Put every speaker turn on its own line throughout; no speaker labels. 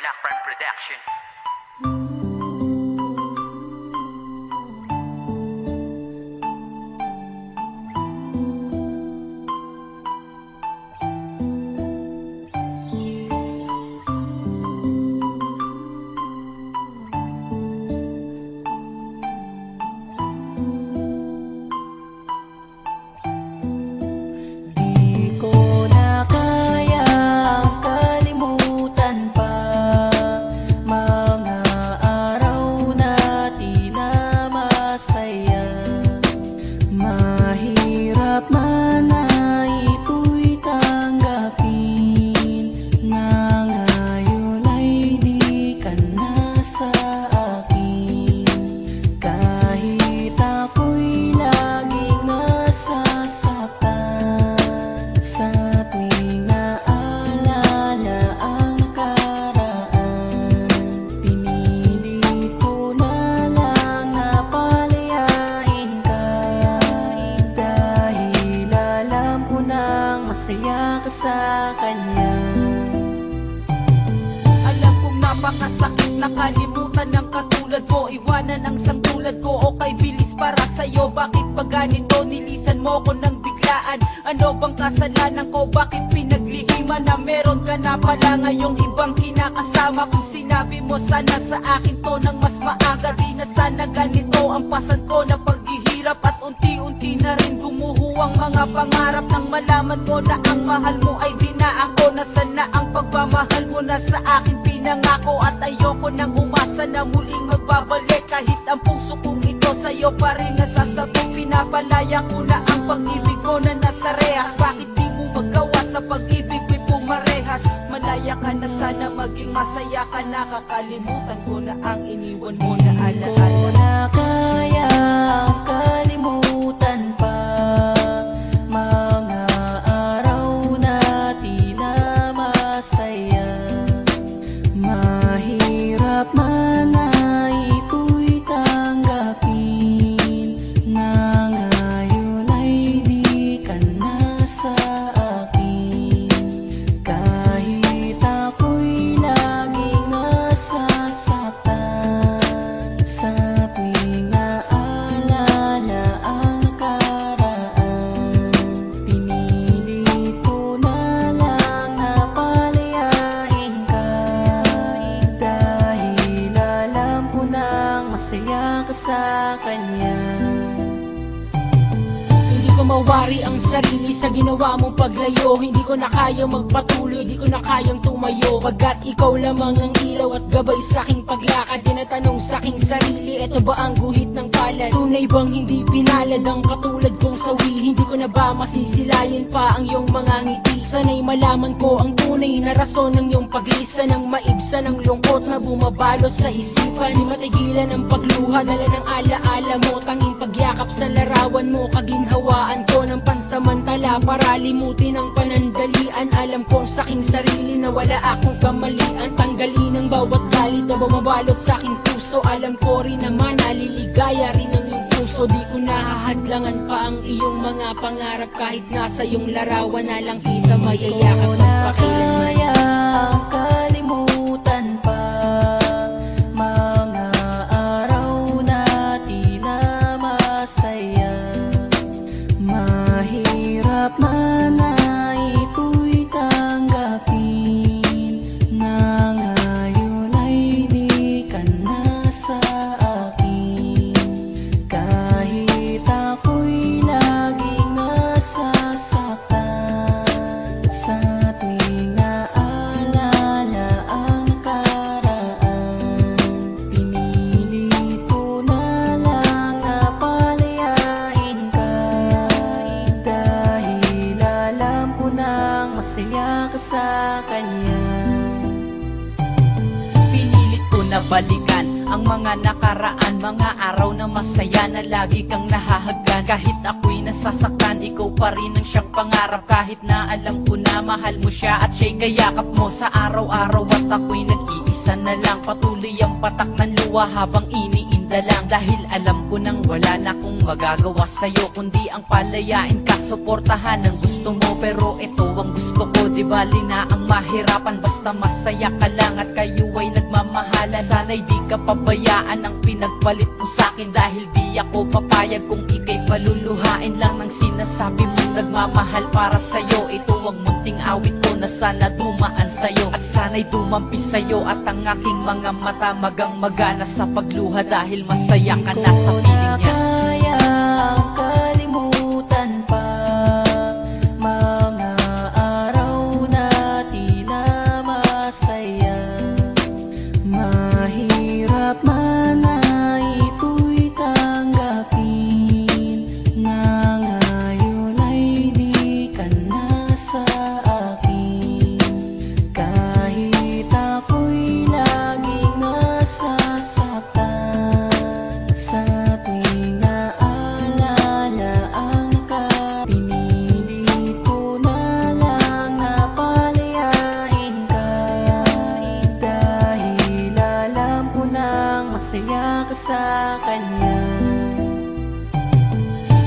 Black Prime Production.
Masaya ka sa kanya.
Alam kong napakasakit na kalimutan ng katulad mo, iwanan ang sangtulad ko o kay bilis para sa'yo. Bakit ba ganito? Nilisan mo ko ng biglaan. Ano bang kasalanan ko? Bakit pinaglihiman na meron ka na pala ngayong ibang kinakasama? Kung sinabi mo sana sa akin to ng mas maaga, di na sana ganito ang pasan ko na paghihirap. At unti-unti na rin gumuho ang mga pangarap nang malaman ko na ang mahal mo ay di na ako. Nasaan na ang pagmamahal mo na sa akin pinangako? At ayoko nang umasa na muling magbabalik, kahit ang puso kong ito sa'yo pa rin nasasabik. Pinapalaya ko na ang pag-ibig mo na nasa rehas. Bakit di mo magawa sa pag-ibig ko'y pumarehas? Malaya ka na sana, maging masaya ka na. Kakalimutan ko na ang iniwan mo na alaala.
Hindi ko na kaya kalimutan pa mga araw na di na masaya. Mahirap man ay ito'y tanggapin na ngayon ay di ka na sa akin. Kahit ako'y laging nasasaktan sa tuwing naalala ang nakaraan, pinilit ko na lang na palayain ka, dahil alam ko nang masaya ka sa kanya.
Hindi ko mawari ang sarili sa ginawa mong paglayo. Hindi ko na kayang magpatuloy, di ko na kayang tumayo. Pagkat ikaw lamang ang ilaw at gabay sa aking paglakad. Tinatanong sa aking sarili, eto ba ang guhit ng palad? Tunay bang hindi pinalad ang katulad kong sawi? Hindi ko na ba masisilayan pa ang iyong mga ngiti? Sana'y malaman ko ang tunay na rason ng iyong paglisa, ng maibsan ng lungkot na bumabalot sa isipan. Di matigilan ang pagluha, dala ng alaala mo. Tanging pagyakap sa larawan mo, kaginhawaan ko ng pansamantala para limutin ang panandalian. Alam kong sa aking sarili na wala akong kamalian. Tanggalin ang bawat galit na bumabalot sa aking puso. Alam ko rin naman naliligaya rin ang iyong puso. Di ko nahahadlangan pa ang iyong mga pangarap. Kahit nasa iyong larawan na lang kita mayayakap magpakailanman.
Kaya kalimutan pa mga araw na di na masaya. Mahirap man ay ito'y tanggapin na ngayon ay di ka na sa akin. Kahit ako'y laging nasasaktan sa tuwing naalala ang nakaraan, pinilit ko na lang na palayain ka, dahil alam ko nang masaya ka sa kanya.
Pinilit ko na balikan ang mga nakaraan, mga araw na masaya na lagi kang nahahagkan. Kahit ako'y nasasaktan, ikaw pa rin ang siyang pangarap. Kahit na alam ko na mahal mo siya at siya'y kayakap mo sa araw-araw. At ako'y nag-iisa na lang, patuloy ang patak ng luha habang iniinda lang. Dahil alam ko nang wala na akong magagawa sa'yo, kundi ang palayain ka, suportahan ang gusto mo. Pero ito ang gusto ko, di bali na ang mahirapan, basta masaya ka lang at kayo sana'y di ka pabayaan ang pinagpalit mo sa'kin. Dahil di ako papayag kung ika'y paluluhain lang ng sinasabi mong nagmamahal para sa'yo. Ito ang munting awit ko na sana dumaan sa'yo, at sana'y dumampi sa'yo. At ang aking mga mata magang magana sa pagluha dahil masaya ka na sa piling niya.
Kayang kalimutan pa mga araw natin na masaya. Mahirap man na ito'y tanggapin, na ngayon ay di ka na sa akin. Kahit ako'y laging nasasaktan sa tuwing naalala ang pinilit ko na lang na palayain ka. Dahil alam ko nang masaya ka sa kanya.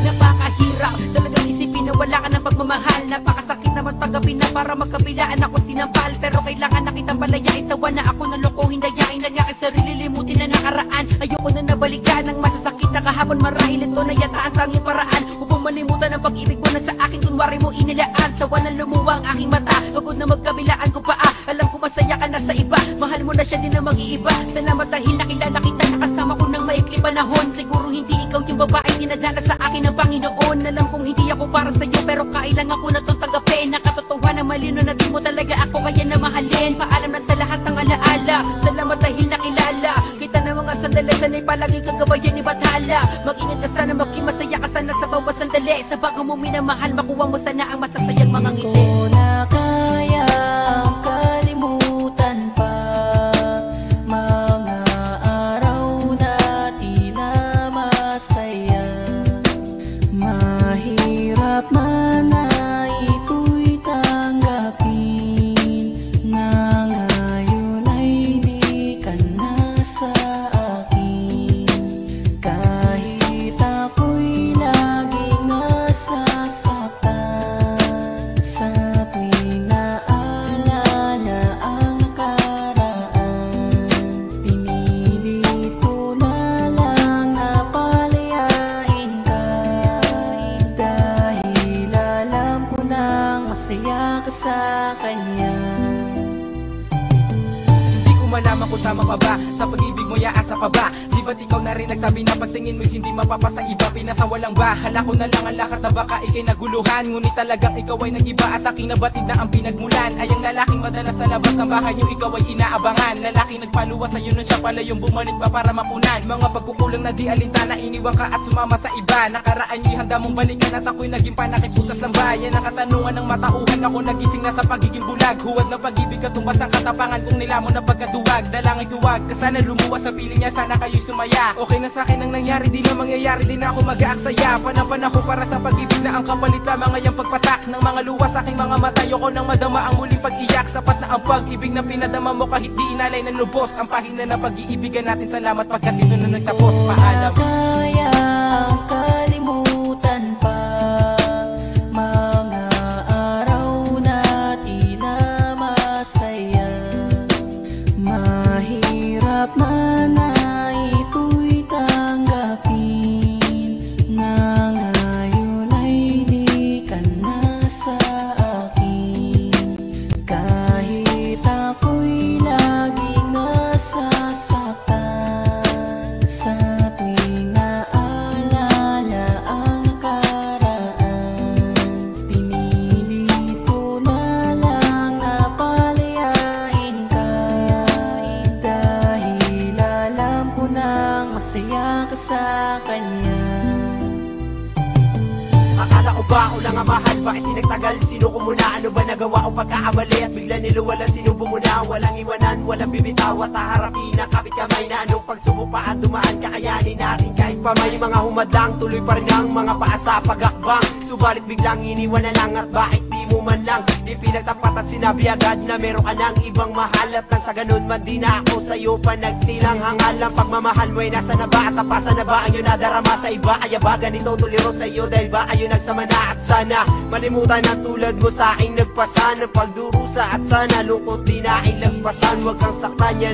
Napakahirap talagang isipin na wala ka ng pagmamahal. Napakasakit naman tanggapin na para magkabilaan ako sinampal. Pero kailangan na kitang palayain, sawa na ako na lokohin, dayain lang aking sarili, limutin na nakaraan. Ayoko na nabalikan ang masasakit na kahapon. Marahil ito na yata ang tanging paraan upang malimutan ang pag-ibig mo na sa akin. Kunwari mo inilaan, sawa na lumuwa ang aking mata. Pagod na magkabilaan ko pa, alam ko masaya ka na sa iba. Mahal mo na siya din na mag-iiba. Salamat dahil nakilala kita, nakasama ko ng maikli panahon. Siguro hindi ikaw yung babaeng dinadala sa akin ng Panginoon. Alam kong hindi ako para sa'yo, pero kailangan ko na itong tanggapin. Nakatotohanan malino na di mo talaga ako kaya na mahalin. Paalam na sa lahat ng alaala, salamat dahil nakilala kita na mga sandali. Sana'y palagi kagabayan ni Bathala. Mag-ingat ka sana, maging masaya ka sana sa bawat sandali. Sa bago mo minamahal, makuha mo sana ang masasayang mga ngiti.
Ko na kayang kalimutan pa mga araw natin na masaya. Mahirap man na ito'y tanggapin, na ngayon ay di ka na sa akin. Kahit ako'y laging nasasaktan sa tuwing naalala ang nakaraan. Pinilit ko na lang na palayain ka. Dahil alam ko nang masaya ka sa kanya.
Hindi ko malaman kung tama pa ba sa pag-ibig mo, yaasa pa ba? Di ba't ikaw na rin nagsabi na pagtingin mo hindi mapapasa iba? Pinasawalang ba? Hala ko na lang ang lahat na baka ikay naguluhan. Ngunit talagang ikaw ay nag-iba at aking nabatid na ang pinagmulan. Ay ang lalaking madalas sa labas ng bahay niyo ikaw ay inaabangan. Lalaking nagpaluwa sa'yo nun siya pala yung bumalik pa para mapunan. Mga pagkukulang na di alintana, iniwan ka at sumama sa iba. Nakaraan niyo'y handa mong balikan at ako'y naging panakiputas ng bayan. Ang katanungan ng matauhan, ako nagising na sa pagiging bulag. Huwad ng pag-ibig at tumbas ang katapangan kung nilamon na pagkaduwag. Dalangin tuwag ka sana lumuwas sa piling niya, sana kayo'y sumaya. Okay na sa'kin ang nangyari, di na mangyayari, di na ako mag-aaksaya. Panahon para sa pag-ibig na ang kapalit lamang ngayang pagpatak ng mga luwas sa aking mga mata. Ayoko nang madama ang muling pag-iyak. Sapat na ang pag-ibig na pinadama mo kahit di inalay ng lubos. Ang pahina ng pag-iibigan natin, salamat pagkat ito na nagtapos. Paalam.
Kayang kalimutan pa mga araw natin na masaya. Mahirap man na ito'y tanggapin, na ngayon ay di ka na sa akin. Kahit ako'y laging nasasaktan sa tuwing naalala ang nakaraan. Pinilit ko na lang na palayain ka. Dahil alam ko nang masaya ka sa kanya.
Akala ko ba ako lang ang mahal? Bakit di nagtagal? Sino ko muna? Ano ba nagawa o pagkakamali? At bigla niluwala, sinubo mo na. Walang iwanan, walang bibitaw at haharapin ang kapit kamay na anong pagsubok pa at dumaan. Kakayanin natin kahit pa may mga humadlang. Tuloy pa rin ang mga paa sa pagakbang. Subalit biglang iniwan na lang at bakit di mo man lang di pinagtapat at sinabi agad na meron ka ng ibang mahal. At nang sa ganun man di na ako sa'yo pa nagtilang hangal. Ang pagmamahal mo'y nasa na ba at tapasan na ba ang iyong nadarama sa iba? Kaya ba ganito tuliro sa'yo dahil ba ayun nagsama na? At sana malimutan ang tulad mo sa aking nagpasa ng pagdurusa. At sana lungkot di na ilagpasan. Huwag kang saktan yan.